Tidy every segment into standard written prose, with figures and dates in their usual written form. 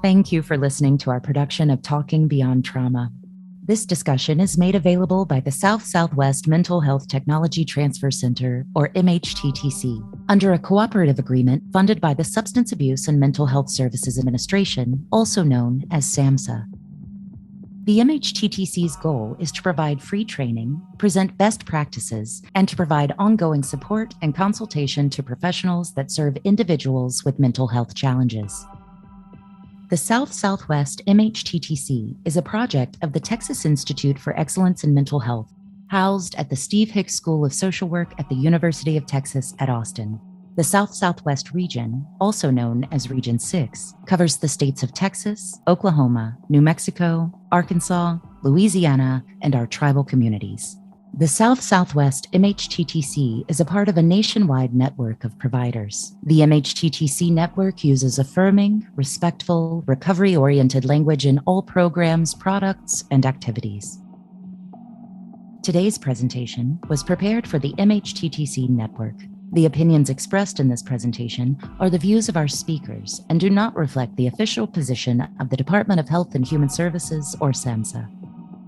Thank you for listening to our production of Talking Beyond Trauma. This discussion is made available by the South Southwest Mental Health Technology Transfer Center, or MHTTC, under a cooperative agreement funded by the Substance Abuse and Mental Health Services Administration, also known as SAMHSA. The MHTTC's goal is to provide free training, present best practices, and to provide ongoing support and consultation to professionals that serve individuals with mental health challenges. The South Southwest MHTTC is a project of the Texas Institute for Excellence in Mental Health, housed at the Steve Hicks School of Social Work at the University of Texas at Austin. The South Southwest region, also known as Region 6, covers the states of Texas, Oklahoma, New Mexico, Arkansas, Louisiana, and our tribal communities. The South Southwest MHTTC is a part of a nationwide network of providers. The MHTTC network uses affirming, respectful, recovery-oriented language in all programs, products, and activities. Today's presentation was prepared for the MHTTC network. The opinions expressed in this presentation are the views of our speakers and do not reflect the official position of the Department of Health and Human Services or SAMHSA.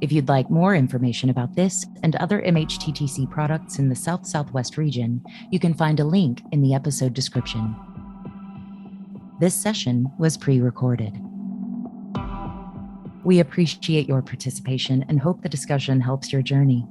If you'd like more information about this and other MHTTC products in the South Southwest region, you can find a link in the episode description. This session was pre-recorded. We appreciate your participation and hope the discussion helps your journey.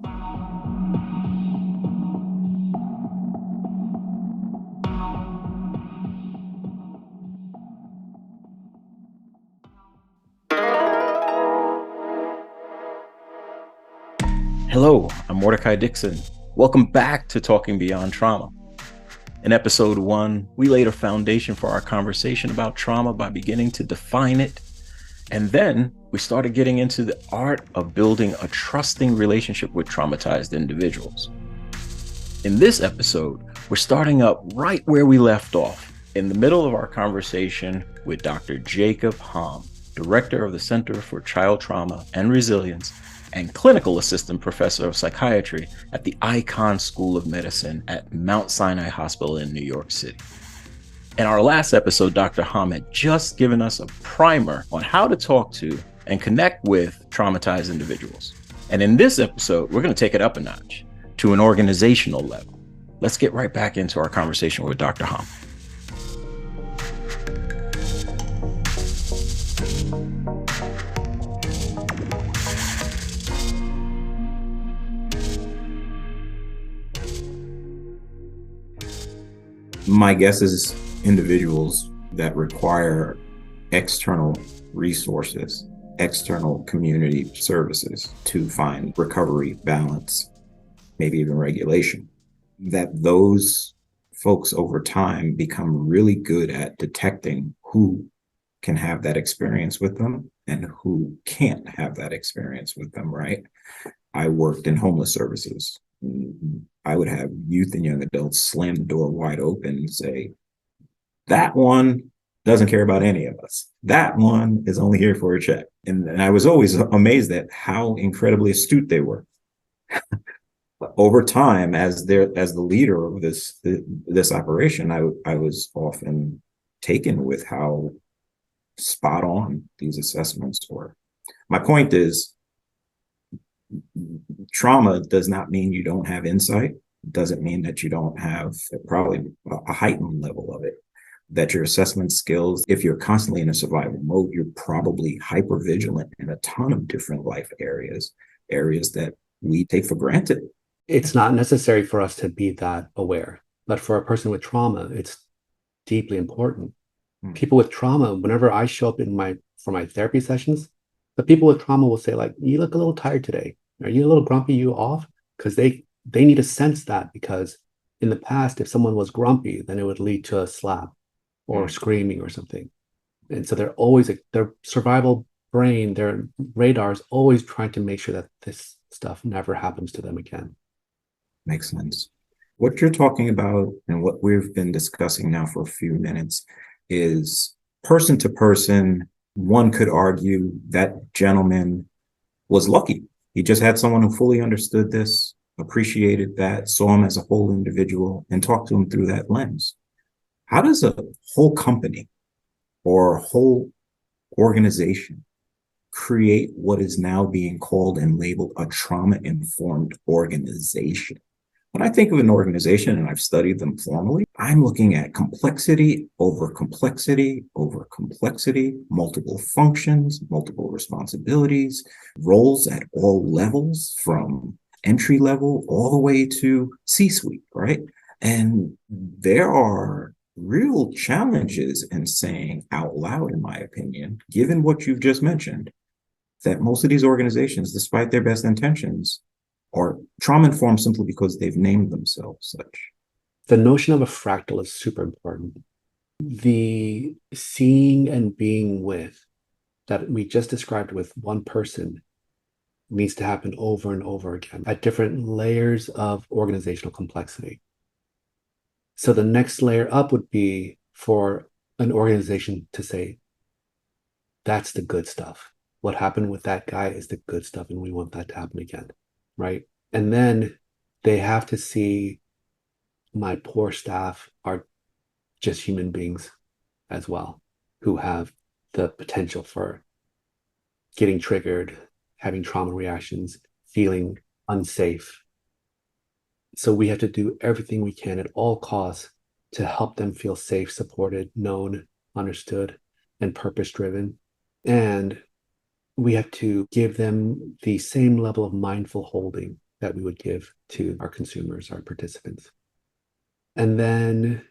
Hello, I'm Mordecai Dixon. Welcome back to Talking Beyond Trauma. In episode 1, we laid a foundation for our conversation about trauma by beginning to define it. And then we started getting into the art of building a trusting relationship with traumatized individuals. In this episode, we're starting up right where we left off, in the middle of our conversation with Dr. Jacob Hom, Director of the Center for Child Trauma and Resilience and Clinical Assistant Professor of Psychiatry at the Icahn School of Medicine at Mount Sinai Hospital in New York City. In our last episode, Dr. Hom had just given us a primer on how to talk to and connect with traumatized individuals. And in this episode, we're going to take it up a notch to an organizational level. Let's get right back into our conversation with Dr. Hom. My guess is individuals that require external resources, external community services to find recovery, balance, maybe even regulation, that those folks over time become really good at detecting who can have that experience with them and who can't have that experience with them, right? I worked in homeless services. I would have youth and young adults slam the door wide open and say, that one doesn't care about any of us. That one is only here for a check. And I was always amazed at how incredibly astute they were. Over time, as the leader of this operation, I was often taken with how spot on these assessments were. My point is, trauma does not mean you don't have insight. It doesn't mean that you don't have probably a heightened level of it, that your assessment skills, if you're constantly in a survival mode, you're probably hyper vigilant in a ton of different life areas that we take for granted. It's not necessary for us to be that aware, but for a person with trauma, it's deeply important. People with trauma, whenever I show up for my therapy sessions, the people with trauma will say, like, you look a little tired today. Are you a little grumpy? You off? Because they need to sense that, because in the past, if someone was grumpy, then it would lead to a slap or screaming or something. And so they're always, their survival brain, their radar is always trying to make sure that this stuff never happens to them again. Makes sense. What you're talking about and what we've been discussing now for a few minutes is person to person. One could argue that gentleman was lucky. He just had someone who fully understood this, appreciated that, saw him as a whole individual, and talked to him through that lens. How does a whole company or a whole organization create what is now being called and labeled a trauma-informed organization. When I think of an organization, and I've studied them formally, I'm looking at complexity over complexity over complexity, multiple functions, multiple responsibilities, roles at all levels, from entry level all the way to C-suite, right? And there are real challenges in saying out loud, in my opinion, given what you've just mentioned, that most of these organizations, despite their best intentions, are trauma-informed simply because they've named themselves such. The notion of a fractal is super important. The seeing and being with that we just described with one person needs to happen over and over again at different layers of organizational complexity. So the next layer up would be for an organization to say, that's the good stuff. What happened with that guy is the good stuff, and we want that to happen again. Right. And then they have to see my poor staff are just human beings as well, who have the potential for getting triggered, having trauma reactions, feeling unsafe. So we have to do everything we can at all costs to help them feel safe, supported, known, understood, and purpose-driven. And we have to give them the same level of mindful holding that we would give to our consumers, our participants. And then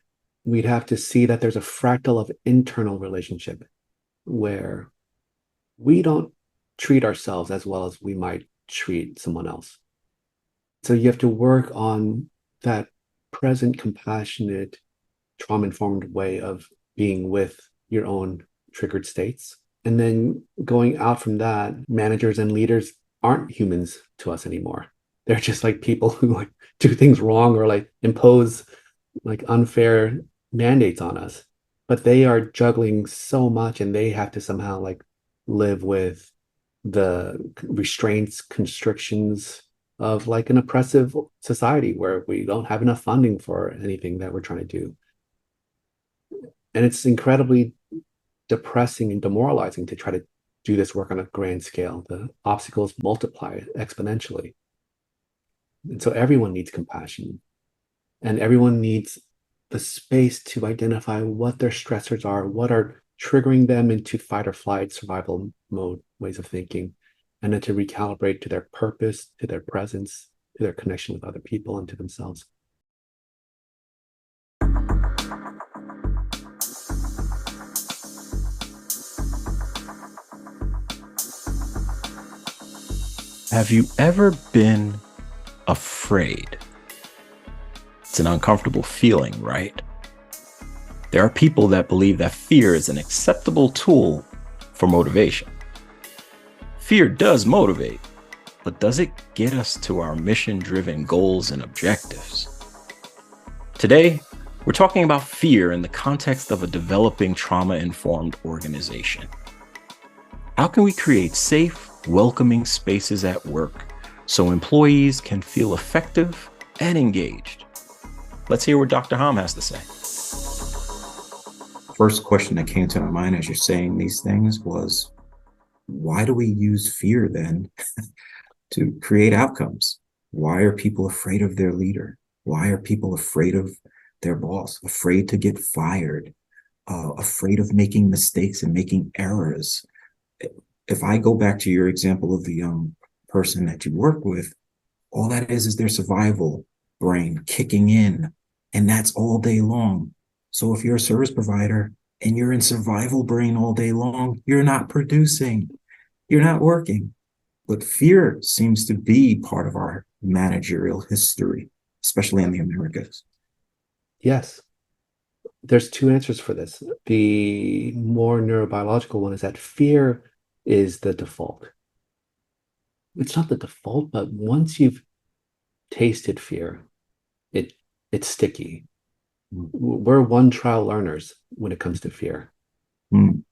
we'd have to see that there's a fractal of internal relationship where we don't treat ourselves as well as we might treat someone else. So you have to work on that present, compassionate, trauma-informed way of being with your own triggered states. And then going out from that, managers and leaders aren't humans to us anymore. They're just like people who like do things wrong or like impose like unfair mandates on us. But they are juggling so much, and they have to somehow like live with the restraints, constrictions of like an oppressive society where we don't have enough funding for anything that we're trying to do. And it's incredibly depressing and demoralizing to try to do this work on a grand scale. The obstacles multiply exponentially. And so everyone needs compassion, and everyone needs the space to identify what their stressors are, what are triggering them into fight or flight survival mode ways of thinking, and then to recalibrate to their purpose, to their presence, to their connection with other people, and to themselves. Have you ever been afraid? It's an uncomfortable feeling, right? There are people that believe that fear is an acceptable tool for motivation. Fear does motivate, but does it get us to our mission-driven goals and objectives? Today, we're talking about fear in the context of a developing trauma-informed organization. How can we create safe, welcoming spaces at work so employees can feel effective and engaged? Let's hear what Dr. Ham has to say. First question that came to my mind as you're saying these things was, why do we use fear then to create outcomes? Why are people afraid of their leader? Why are people afraid of their boss, afraid to get fired, afraid of making mistakes and making errors? If I go back to your example of the young person that you work with, all that is their survival brain kicking in, and that's all day long. So if you're a service provider and you're in survival brain all day long, you're not producing, you're not working. But fear seems to be part of our managerial history, especially in the Americas. Yes. There's two answers for this. The more neurobiological one is that fear is the default. It's not the default, but once you've tasted fear, it's sticky. We're one trial learners when it comes to fear. And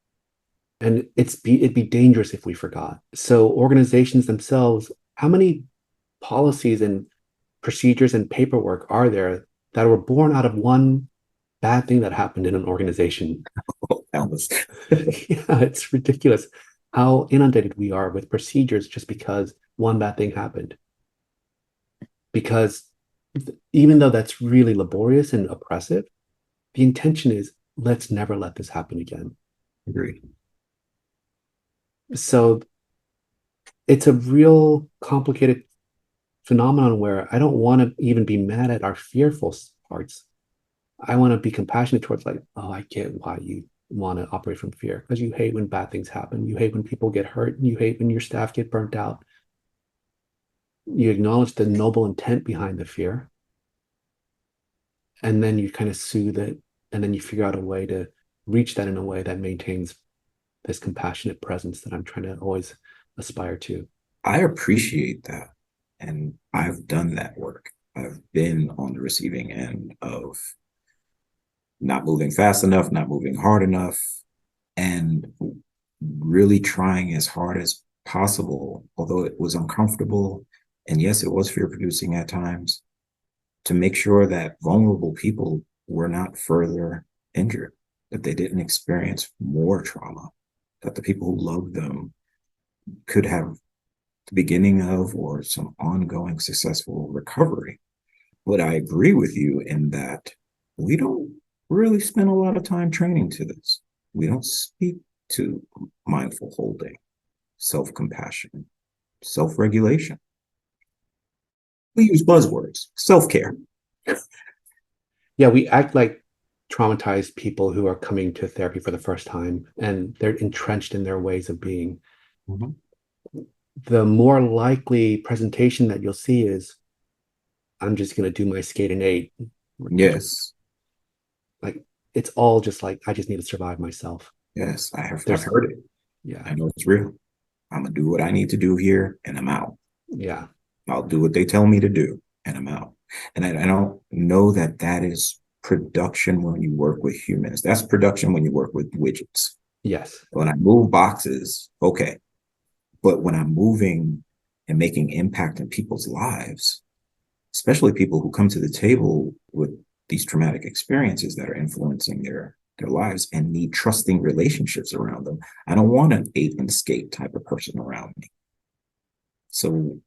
it'd be dangerous if we forgot. So organizations themselves, how many policies and procedures and paperwork are there that were born out of one bad thing that happened in an organization? ridiculous. Yeah, it's ridiculous how inundated we are with procedures just because one bad thing happened. Because even though that's really laborious and oppressive, the intention is let's never let this happen again. Agreed. So it's a real complicated phenomenon where I don't want to even be mad at our fearful parts. I want to be compassionate towards like, oh, I get why you want to operate from fear, because you hate when bad things happen. You hate when people get hurt. You hate when your staff get burnt out. You acknowledge the noble intent behind the fear. And then you kind of soothe it. And then you figure out a way to reach that in a way that maintains this compassionate presence that I'm trying to always aspire to. I appreciate that. And I've done that work. I've been on the receiving end of not moving fast enough, not moving hard enough, and really trying as hard as possible, although it was uncomfortable, and yes, it was fear-producing at times, to make sure that vulnerable people were not further injured, that they didn't experience more trauma, that the people who loved them could have the beginning of or some ongoing successful recovery. But I agree with you in that we don't really spend a lot of time training to this. We don't speak to mindful holding, self-compassion, self-regulation. We use buzzwords, self-care. Yeah, we act like traumatized people who are coming to therapy for the first time, and they're entrenched in their ways of being. Mm-hmm. The more likely presentation that you'll see is, I'm just going to do my skate and 8. Yes. Like, it's all just like, I just need to survive myself. Yes, I've heard it. Yeah. I know it's real. I'm going to do what I need to do here, and I'm out. Yeah. I'll do what they tell me to do, and I'm out. And I don't know that that is production when you work with humans. That's production when you work with widgets. Yes. When I move boxes, okay. But when I'm moving and making impact in people's lives, especially people who come to the table with these traumatic experiences that are influencing their lives and need trusting relationships around them, I don't want an 8 and skate type of person around me. So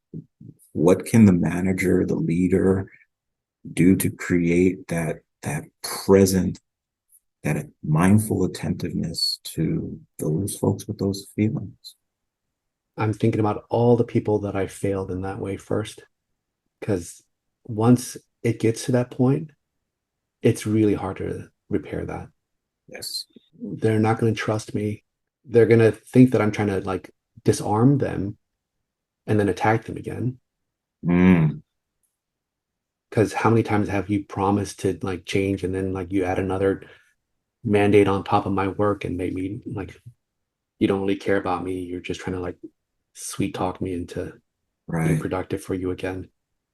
what can the manager, the leader do to create that present, that mindful attentiveness to those folks with those feelings? I'm thinking about all the people that I failed in that way first, because once it gets to that point, it's really hard to repair that. Yes. They're not going to trust me. They're going to think that I'm trying to like disarm them and then attack them again. Because how many times have you promised to like change and then like you add another mandate on top of my work and make me like, you don't really care about me. You're just trying to like sweet talk me into being productive for you again.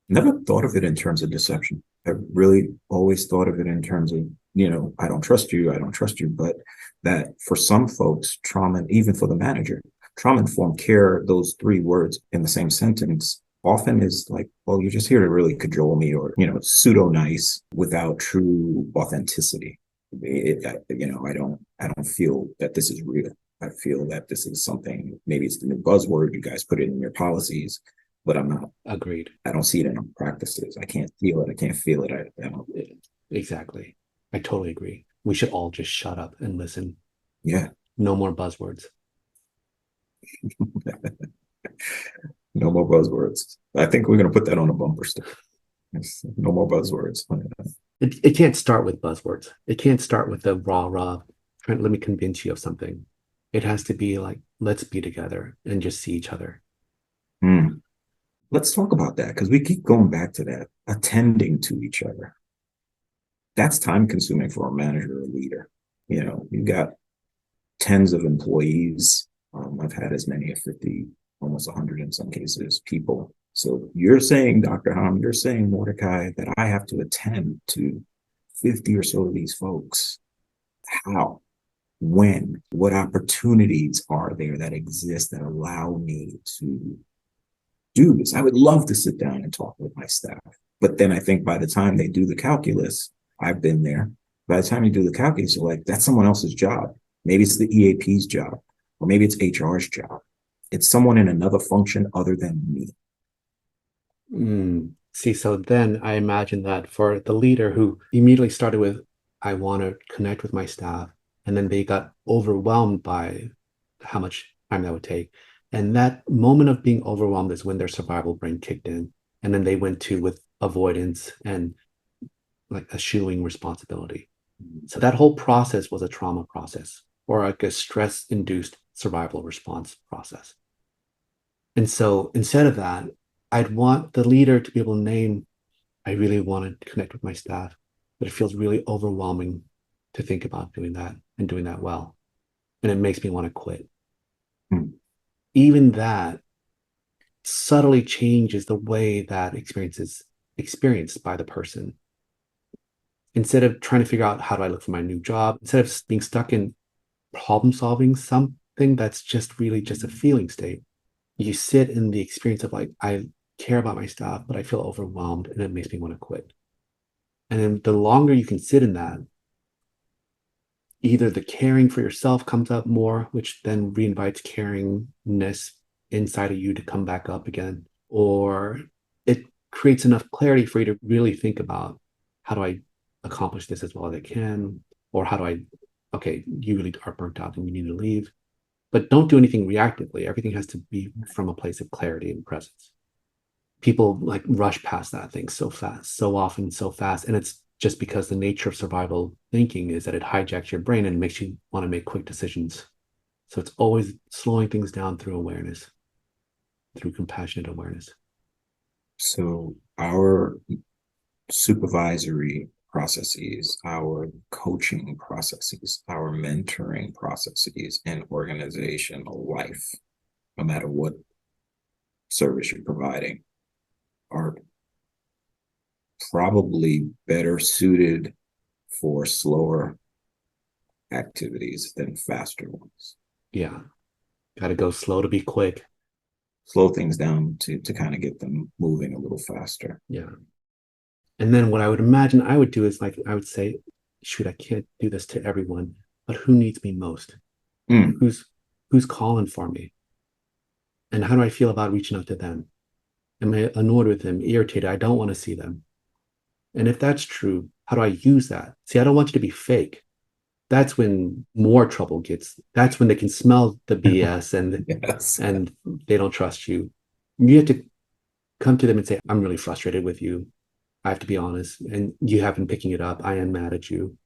Never thought of it in terms of deception. I really always thought of it in terms of, I don't trust you, but that for some folks, trauma, even for the manager, trauma-informed care, those 3 words in the same sentence often is like, well, you're just here to really cajole me or, pseudo-nice without true authenticity. I don't feel that this is real. I feel that this is something, maybe it's the new buzzword, you guys put it in your policies, but I'm not. Agreed. I don't see it in our practices. I can't feel it. I can't feel it. I don't. Exactly. I totally agree. We should all just shut up and listen. Yeah. No more buzzwords. No more buzzwords. I think we're going to put that on a bumper sticker. No more buzzwords. It can't start with buzzwords. It can't start with the rah, let me convince you of something. It has to be like, let's be together and just see each other. Let's talk about that, because we keep going back to that, attending to each other. That's time consuming for a manager or leader. You've got tens of employees. I've had as many as 50, almost 100 in some cases, people. So you're saying, Dr. Ham, you're saying, Mordecai, that I have to attend to 50 or so of these folks. How? When? What opportunities are there that exist that allow me to do this? I would love to sit down and talk with my staff. But then I think by the time they do the calculus, I've been there. By the time you do the calculus, you're like, that's someone else's job. Maybe it's the EAP's job, or maybe it's HR's job. It's someone in another function other than me. See, so then I imagine that for the leader who immediately started with, I want to connect with my staff, and then they got overwhelmed by how much time that would take. And that moment of being overwhelmed is when their survival brain kicked in. And then they went to with avoidance and like eschewing responsibility. So that whole process was a trauma process, or like a stress-induced survival response process. And so instead of that, I'd want the leader to be able to name, I really want to connect with my staff, but it feels really overwhelming to think about doing that and doing that well. And it makes me want to quit. Even that subtly changes the way that experience is experienced by the person. Instead of trying to figure out how do I look for my new job, instead of being stuck in problem solving something that's just really just a feeling state, you sit in the experience of like, I care about my staff, but I feel overwhelmed and it makes me want to quit. And then the longer you can sit in that, either the caring for yourself comes up more, which then reinvites caringness inside of you to come back up again, or it creates enough clarity for you to really think about, how do I accomplish this as well as I can? Or how do I, okay, you really are burnt out and you need to leave. But don't do anything reactively. Everything has to be from a place of clarity and presence. People like rush past that thing so fast, so often, so fast. And it's just because the nature of survival thinking is that it hijacks your brain and makes you want to make quick decisions. So it's always slowing things down through awareness, through compassionate awareness. So our supervisory processes, our coaching processes, our mentoring processes in organizational life, no matter what service you're providing, are probably better suited for slower activities than faster ones. Yeah. Got to go slow to be quick. Slow things down to kind of get them moving a little faster. Yeah. And then what I would imagine I would do is like, I would say, shoot, I can't do this to everyone, but who needs me most? Who's calling for me? And how do I feel about reaching out to them? Am I annoyed with them, irritated? I don't want to see them. And if that's true, how do I use that? See, I don't want you to be fake. That's when more trouble that's when they can smell the BS and Yes. and they don't trust you. You have to come to them and say, I'm really frustrated with you. I have to be honest. And you have been picking it up. I am mad at you.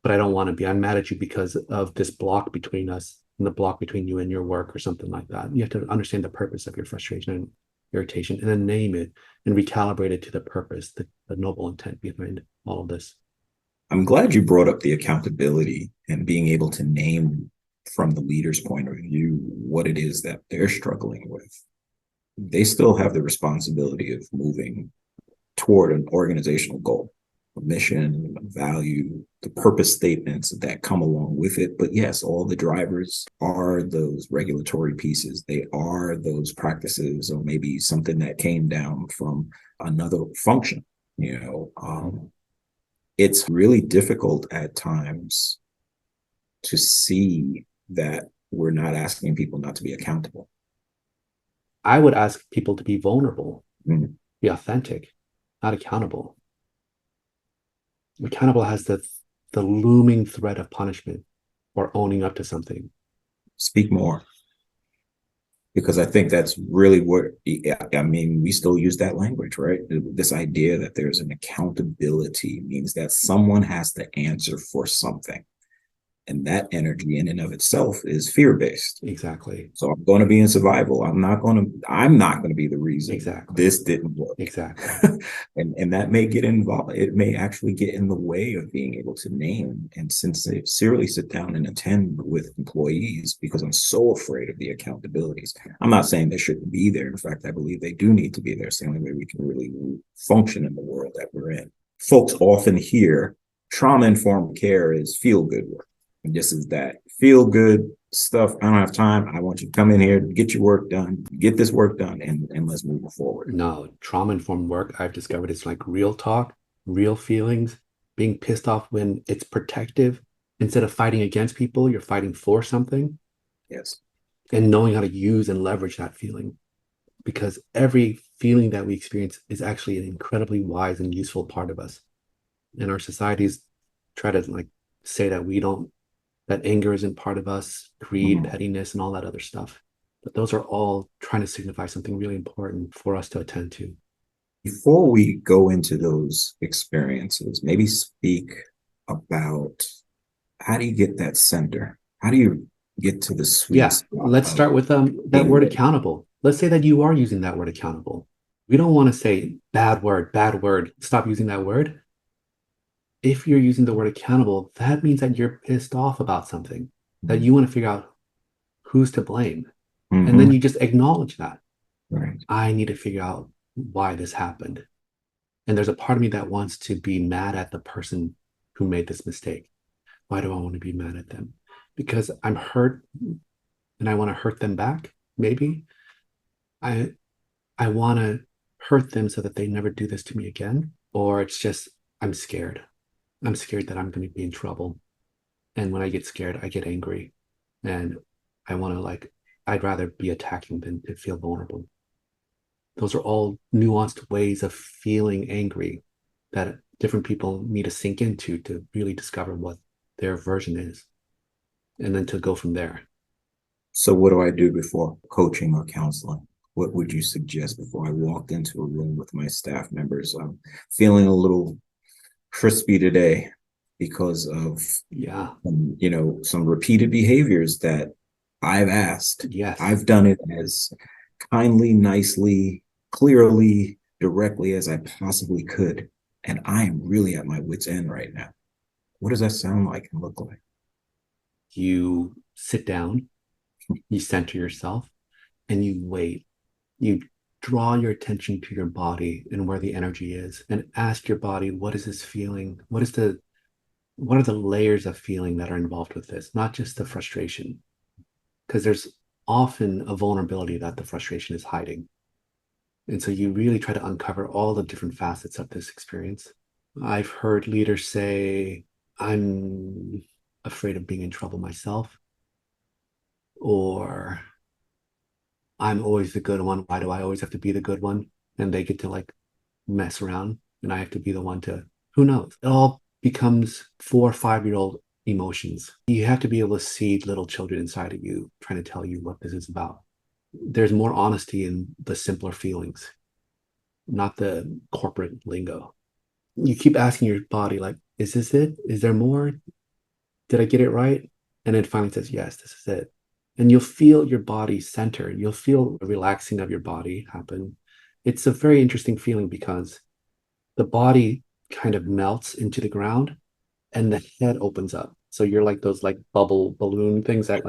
But I don't want to be. I'm mad at you because of this block between us and the block between you and your work or something like that. You have to understand the purpose of your frustration and irritation and then name it and recalibrate it to the purpose, the noble intent behind all of this. I'm glad you brought up the accountability and being able to name from the leader's point of view what it is that they're struggling with. They still have the responsibility of moving toward an organizational goal, a mission, a value, the purpose statements that come along with it. But yes, all the drivers are those regulatory pieces. They are those practices, or maybe something that came down from another function. It's really difficult at times to see that we're not asking people not to be accountable. I would ask people to be vulnerable, be authentic, not accountable. Accountable has the looming threat of punishment or owning up to something. Speak more. Because I think that's really what, we still use that language, right? This idea that there's an accountability means that someone has to answer for something. And that energy in and of itself is fear-based. Exactly. So I'm going to be in survival. I'm not going to be the reason this didn't work. Exactly. and that may get involved. It may actually get in the way of being able to name and sincerely sit down and attend with employees, because I'm so afraid of the accountabilities. I'm not saying they shouldn't be there. In fact, I believe they do need to be there. It's the only way we can really function in the world that we're in. Folks often hear trauma-informed care is feel-good work. And this is that feel good stuff. I don't have time. I want you to come in here, get your work done, get this work done, and let's move forward. No, trauma-informed work, I've discovered, it's like real talk, real feelings, being pissed off when it's protective, Instead of fighting against people, you're fighting for something. Yes. And knowing how to use and leverage that feeling. Because every feeling that we experience is actually an incredibly wise and useful part of us. And our societies try to like say that that anger isn't part of us, greed, pettiness, and all that other stuff. But those are all trying to signify something really important for us to attend to. Before we go into those experiences, maybe speak about how do you get that center? How do you get to the sweet spot? Let's start with that word accountable. Let's say that you are using that word accountable. We don't want to say bad word, stop using that word. If you're using the word accountable, that means that you're pissed off about something, that you want to figure out who's to blame. And then you just acknowledge that. Right. I need to figure out why this happened. And there's a part of me that wants to be mad at the person who made this mistake. Why do I want to be mad at them? Because I'm hurt and I want to hurt them back, maybe. I want to hurt them so that they never do this to me again. Or it's just, I'm scared. I'm scared that I'm going to be in trouble. And when I get scared, I get angry. And I want to I'd rather be attacking than to feel vulnerable. Those are all nuanced ways of feeling angry that different people need to sink into to really discover what their version is. And then to go from there. So what do I do before coaching or counseling? What would you suggest before I walked into a room with my staff members? I'm feeling a little crispy today because of some repeated behaviors that I've asked. Yes. I've done it as kindly, nicely, clearly, directly as I possibly could. And I am really at my wit's end right now. What does that sound like and look like? You sit down, you center yourself, and you wait. You draw your attention to your body and where the energy is, and ask your body, what is this feeling? What are the layers of feeling that are involved with this? Not just the frustration, because there's often a vulnerability that the frustration is hiding. And so you really try to uncover all the different facets of this experience. I've heard leaders say, I'm afraid of being in trouble myself, or I'm always the good one. Why do I always have to be the good one? And they get to mess around and I have to be the one to, who knows? It all becomes 4 or 5-year-old emotions. You have to be able to see little children inside of you trying to tell you what this is about. There's more honesty in the simpler feelings, not the corporate lingo. You keep asking your body, is this it? Is there more? Did I get it right? And it finally says, yes, this is it. And you'll feel your body center. You'll feel a relaxing of your body happen. It's a very interesting feeling because the body kind of melts into the ground and the head opens up. So you're like those bubble balloon things that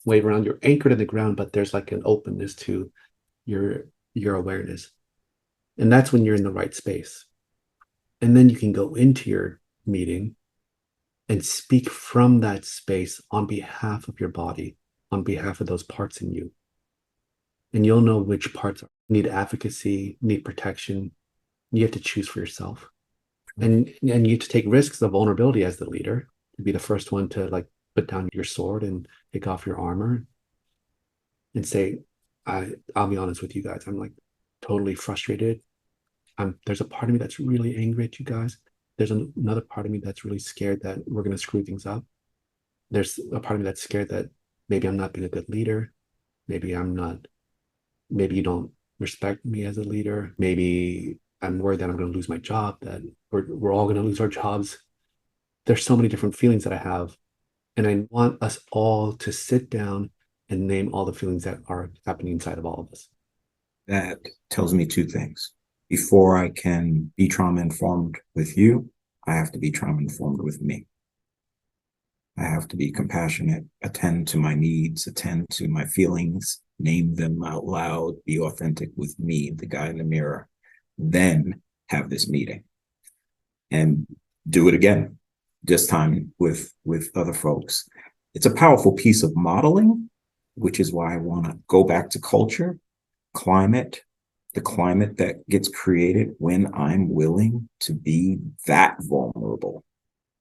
wave around. You're anchored in the ground, but there's an openness to your awareness. And that's when you're in the right space. And then you can go into your meeting and speak from that space on behalf of your body, on behalf of those parts in you. And you'll know which parts need advocacy, need protection. You have to choose for yourself. And you have to take risks of vulnerability as the leader, to be the first one to put down your sword and take off your armor and say, I'll be honest with you guys, I'm totally frustrated. There's a part of me that's really angry at you guys. There's another part of me that's really scared that we're going to screw things up. There's a part of me that's scared that maybe I'm not being a good leader. Maybe you don't respect me as a leader. Maybe I'm worried that I'm going to lose my job, that we're all going to lose our jobs. There's so many different feelings that I have. And I want us all to sit down and name all the feelings that are happening inside of all of us. That tells me 2 things. Before I can be trauma informed with you, I have to be trauma informed with me. I have to be compassionate, attend to my needs, attend to my feelings, name them out loud, be authentic with me, the guy in the mirror, then have this meeting and do it again, this time with other folks. It's a powerful piece of modeling, which is why I want to go back to culture, climate, the climate that gets created when I'm willing to be that vulnerable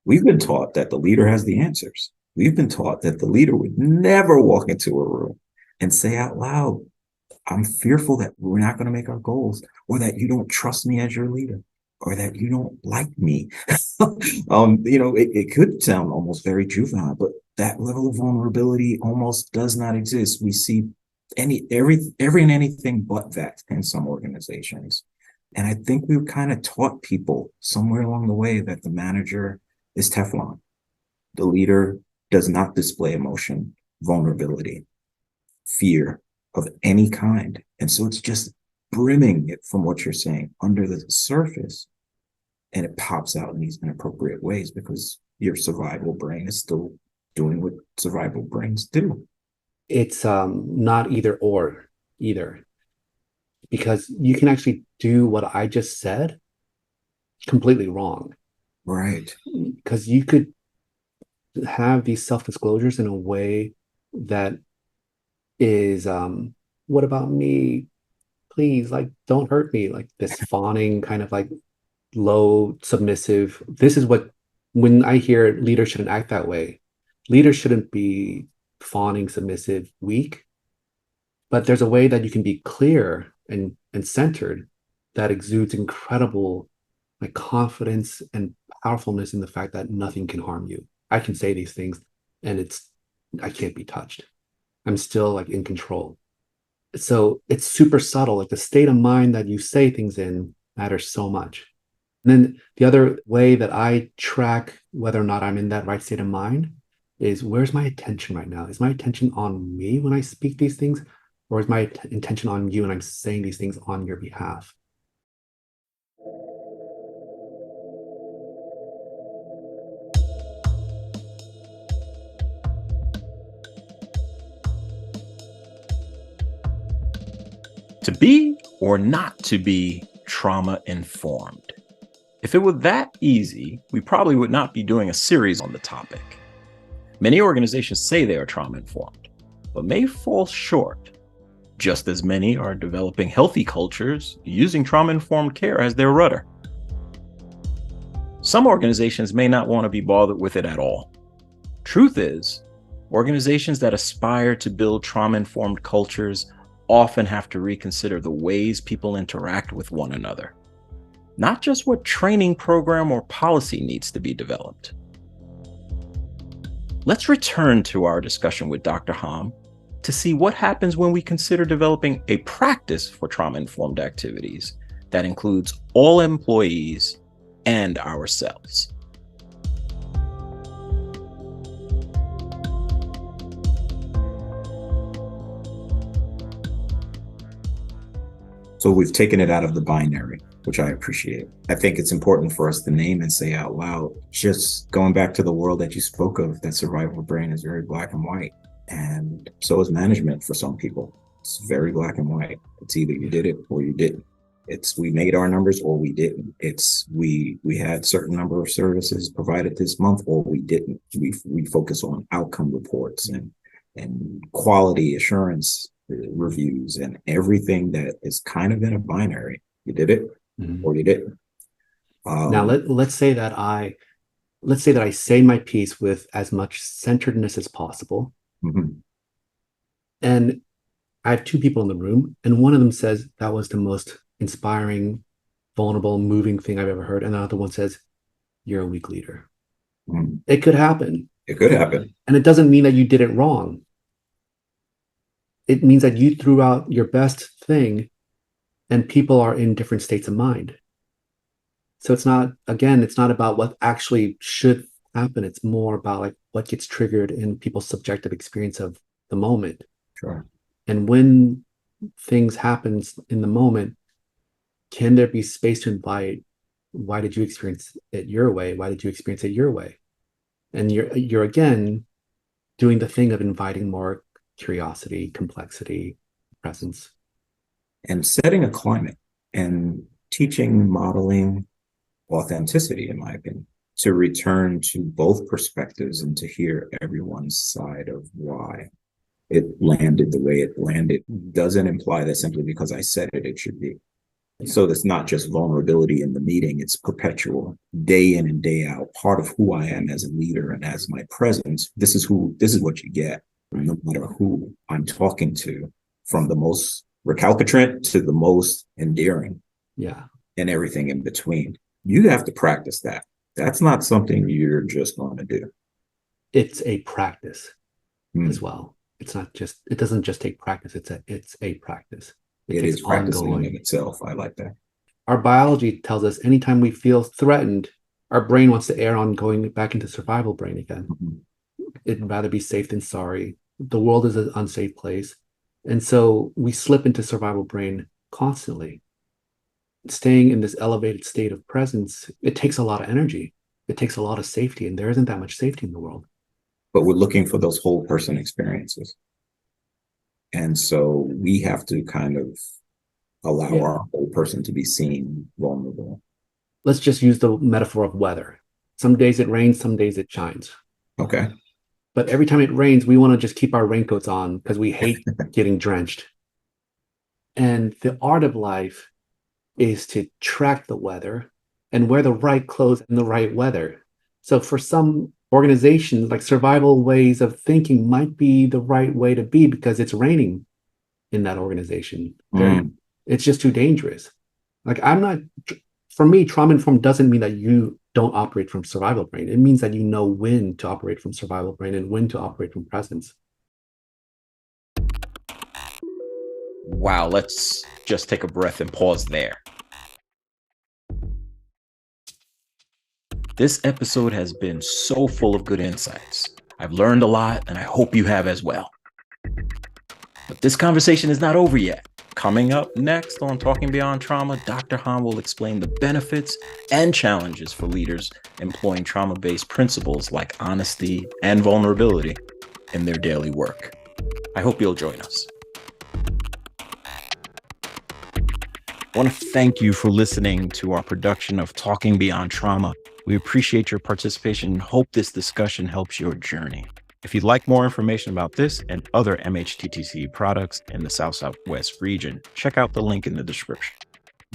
We've been taught that the leader has the answers. We've been taught that the leader would never walk into a room and say out loud, I'm fearful that we're not going to make our goals, or that you don't trust me as your leader, or that you don't like me. It could sound almost very juvenile, but that level of vulnerability almost does not exist. We see every and anything but that in some organizations. And I think we've kind of taught people somewhere along the way that the manager is Teflon. The leader does not display emotion, vulnerability, fear of any kind. And so it's just brimming it from what you're saying under the surface. And it pops out in these inappropriate ways because your survival brain is still doing what survival brains do. It's not either or either, because you can actually do what I just said completely wrong. Right. Because you could have these self-disclosures in a way that is, what about me? Please, like, don't hurt me. Like this fawning kind of like low, submissive. This is what, when I hear leaders shouldn't act that way, leaders shouldn't be fawning, submissive, weak. But there's a way that you can be clear and centered that exudes incredible like confidence and powerfulness in the fact that nothing can harm you. I can say these things and I can't be touched. I'm still like in control. So it's super subtle. Like the state of mind that you say things in matters so much. And then the other way that I track whether or not I'm in that right state of mind is, where's my attention right now? Is my attention on me when I speak these things? Or is my intention on you and I'm saying these things on your behalf? To be or not to be trauma informed? If it were that easy, we probably would not be doing a series on the topic. Many organizations say they are trauma informed, but may fall short. Just as many are developing healthy cultures using trauma-informed care as their rudder. Some organizations may not want to be bothered with it at all. Truth is, organizations that aspire to build trauma-informed cultures often have to reconsider the ways people interact with one another, not just what training program or policy needs to be developed. Let's return to our discussion with Dr. Ham to see what happens when we consider developing a practice for trauma-informed activities that includes all employees and ourselves. So we've taken it out of the binary, which I appreciate. I think it's important for us to name and say out loud, just going back to the world that you spoke of, that survival brain is very black and white. And so is management for some people. It's very black and white. It's either you did it or you didn't. It's we made our numbers or we didn't. It's we had certain number of services provided this month or we didn't. We focus on outcome reports and quality assurance reviews and everything that is kind of in a binary. You did it or you didn't. Now let's say that I say my piece with as much centeredness as possible. And I have two people in the room, and one of them says that was the most inspiring, vulnerable, moving thing I've ever heard, and the other one says, you're a weak leader. It could happen. It could happen. And it doesn't mean that you did it wrong. It means that you threw out your best thing and people are in different states of mind. So it's not about what actually should happen. It's more about like what gets triggered in people's subjective experience of the moment. Sure. And when things happen in the moment, can there be space to invite, why did you experience it your way? Why did you experience it your way? And you're again doing the thing of inviting more curiosity, complexity, presence. And setting a climate and teaching, modeling authenticity, in my opinion, to return to both perspectives and to hear everyone's side of why it landed the way it landed doesn't imply that simply because I said it, it should be. So it's not just vulnerability in the meeting, it's perpetual, day in and day out, part of who I am as a leader and as my presence. This is what you get, no matter who I'm talking to, from the most recalcitrant to the most endearing. Yeah. And everything in between. You have to practice that. That's not something you're just going to do. It's a practice as well. It doesn't just take practice. It's a practice. It is practicing in itself. I like that. Our biology tells us anytime we feel threatened, our brain wants to err on going back into survival brain again. It'd rather be safe than sorry. The world is an unsafe place. And so we slip into survival brain constantly. Staying in this elevated state of presence, it takes a lot of energy. It takes a lot of safety, and there isn't that much safety in the world. But we're looking for those whole person experiences. And so we have to kind of allow our whole person to be seen vulnerable. Let's just use the metaphor of weather. Some days it rains, some days it shines. Okay. But every time it rains, we want to just keep our raincoats on because we hate getting drenched. And the art of life is to track the weather and wear the right clothes in the right weather. So for some organizations, like survival ways of thinking might be the right way to be because it's raining in that organization. It's just too dangerous. Like for me, trauma-informed doesn't mean that you don't operate from survival brain. It means that you know when to operate from survival brain and when to operate from presence. Wow, let's just take a breath and pause there. This episode has been so full of good insights. I've learned a lot, and I hope you have as well. But this conversation is not over yet. Coming up next on Talking Beyond Trauma, Dr. Han will explain the benefits and challenges for leaders employing trauma-based principles like honesty and vulnerability in their daily work. I hope you'll join us. I want to thank you for listening to our production of Talking Beyond Trauma. We appreciate your participation and hope this discussion helps your journey. If you'd like more information about this and other MHTTC products in the South-Southwest region, check out the link in the description.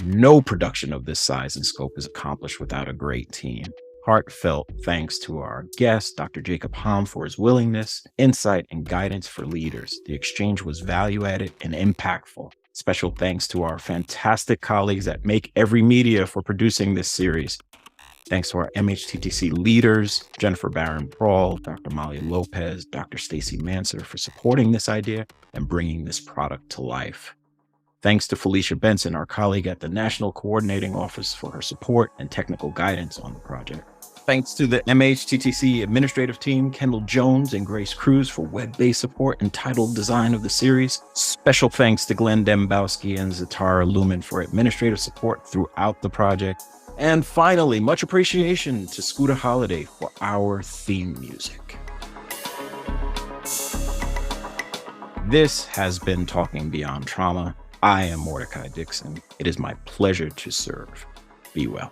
No production of this size and scope is accomplished without a great team. Heartfelt thanks to our guest, Dr. Jacob Ham, for his willingness, insight, and guidance for leaders. The exchange was value-added and impactful. Special thanks to our fantastic colleagues at Make Every Media for producing this series. Thanks to our MHTTC leaders, Jennifer Baran-Prall, Dr. Molly Lopez, Dr. Stacey Manser for supporting this idea and bringing this product to life. Thanks to Felicia Benson, our colleague at the National Coordinating Office, for her support and technical guidance on the project. Thanks to the MHTTC administrative team, Kendall Jones and Grace Cruse, for web-based support and title design of the series. Special thanks to Glenn Dembowski and Zatara Lumen for administrative support throughout the project. And finally, much appreciation to Scooter Holiday for our theme music. This has been Talking Beyond Trauma. I am Mordecai Dixon. It is my pleasure to serve. Be well.